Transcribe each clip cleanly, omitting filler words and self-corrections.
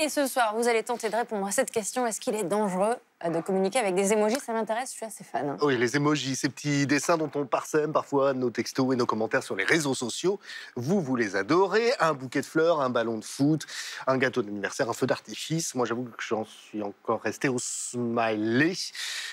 Et ce soir, vous allez tenter de répondre à cette question. Est-ce qu'il est dangereux de communiquer avec des emojis? Ça m'intéresse, je suis assez fan. Oui, les emojis, ces petits dessins dont on parsème parfois nos textos et nos commentaires sur les réseaux sociaux. Vous les adorez. Un bouquet de fleurs, un ballon de foot, un gâteau d'anniversaire, un feu d'artifice. Moi, j'avoue que j'en suis encore resté au smiley.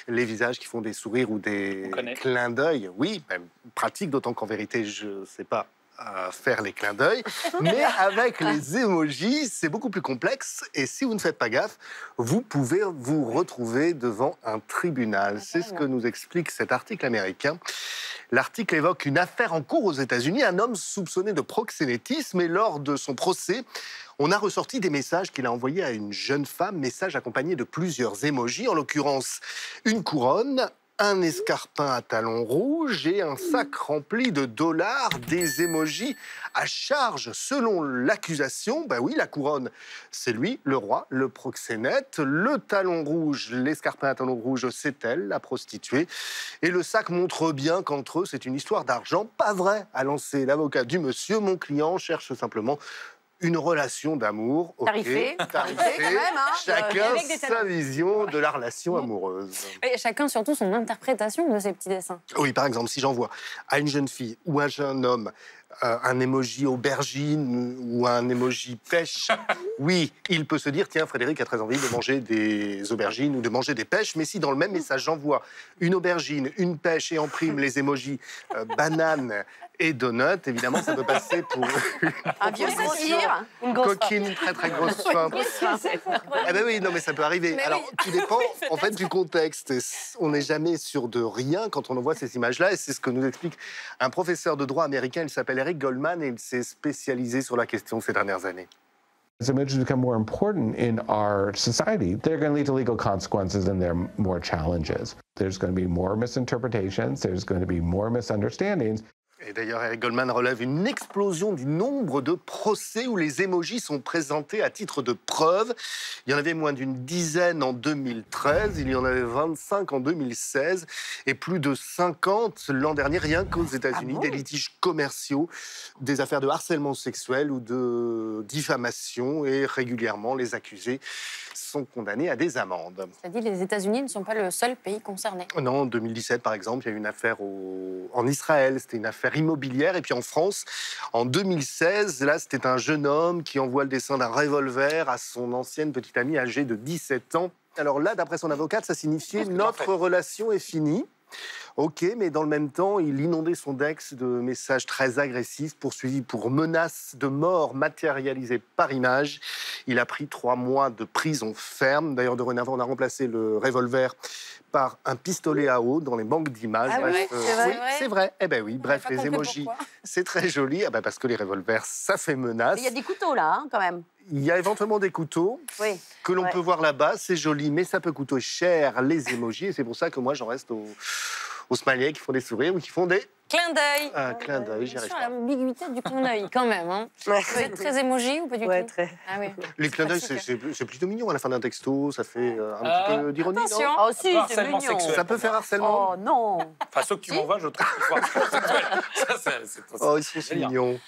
Les visages qui font des sourires ou des clins d'œil. Oui, même pratique, d'autant qu'en vérité, je ne sais pas à faire les clins d'œil. Mais avec les emojis, c'est beaucoup plus complexe. Et si vous ne faites pas gaffe, vous pouvez vous retrouver devant un tribunal. C'est ce que nous explique cet article américain. L'article évoque une affaire en cours aux États-Unis. Un homme soupçonné de proxénétisme. Et lors de son procès, on a ressorti des messages qu'il a envoyés à une jeune femme. Messages accompagnés de plusieurs emojis. En l'occurrence, une couronne, un escarpin à talons rouges et un sac rempli de dollars, des emojis à charge selon l'accusation. Ben oui, la couronne, c'est lui, le roi, le proxénète. Le talon rouge, l'escarpin à talons rouges, c'est elle, la prostituée. Et le sac montre bien qu'entre eux, c'est une histoire d'argent. Pas vrai, a lancé l'avocat du monsieur. Mon client cherche simplement une relation d'amour. Tarifée. Quand même, hein, chacun sa vision de la relation amoureuse. Et chacun surtout son interprétation de ces petits dessins. Oui, par exemple, si j'envoie à une jeune fille ou à un jeune homme un emoji aubergine ou un emoji pêche, oui, il peut se dire, tiens, Frédéric a très envie de manger des aubergines ou de manger des pêches, mais si dans le même message j'envoie une aubergine, une pêche et en prime les emojis banane et donut, évidemment, ça peut passer pour un vieux satire, une coquine très très grosse faim. Ah ben oui, non mais ça peut arriver. Mais alors, tout dépend en fait du contexte. On n'est jamais sûr de rien quand on envoie ces images-là, et c'est ce que nous explique un professeur de droit américain. Il s'appelle Eric Goldman et il s'est spécialisé sur la question ces dernières années. As images become more important in our society, they're going to lead to legal consequences and there are more challenges. There's going to be more misinterpretations, there's going to be more misunderstandings. Et d'ailleurs, Eric Goldman relève une explosion du nombre de procès où les emojis sont présentés à titre de preuve. Il y en avait moins d'une dizaine en 2013, il y en avait 25 en 2016 et plus de 50 l'an dernier, rien qu'aux États-Unis, des litiges commerciaux, des affaires de harcèlement sexuel ou de diffamation, et régulièrement les accusés sont condamnés à des amendes. C'est-à-dire les États-Unis ne sont pas le seul pays concerné. Non, en 2017 par exemple, il y a eu une affaire en Israël, c'était une affaire immobilière. Et puis en France, en 2016, là, c'était un jeune homme qui envoie le dessin d'un revolver à son ancienne petite amie âgée de 17 ans. Alors là, d'après son avocate, ça signifiait « notre relation est finie ». Ok, mais dans le même temps, il inondait son ex de messages très agressifs, poursuivis pour menaces de mort matérialisées par image. Il a pris 3 mois de prison ferme. D'ailleurs, dorénavant, on a remplacé le revolver par un pistolet à eau dans les banques d'images. Ah oui, c'est vrai. Eh ben oui, bref, les emojis, c'est très joli. Ah ben parce que les revolvers, ça fait menace. Il y a des couteaux là, hein, quand même. Il y a éventuellement des couteaux que l'on peut voir là-bas. C'est joli, mais ça peut coûter cher, les emojis. Et c'est pour ça que moi, j'en reste aux smileys qui font des sourires ou qui font des clin d'œil. Un clin d'œil, j'y arrive pas. L'ambiguïté du clin d'œil, quand même. Hein. Vous êtes très émoji ou pas du tout? Très. Ah, oui. Les clins d'œil, c'est plutôt mignon à la fin d'un texto. Ça fait un petit peu d'ironie, attention. non? Oh si, c'est mignon. Sexuel. Ça peut faire harcèlement. Oh non. Enfin, ceux que tu m'envoies, je trouve qu'ils sont sexuels. Ça, c'est Oh, ils sont mignons.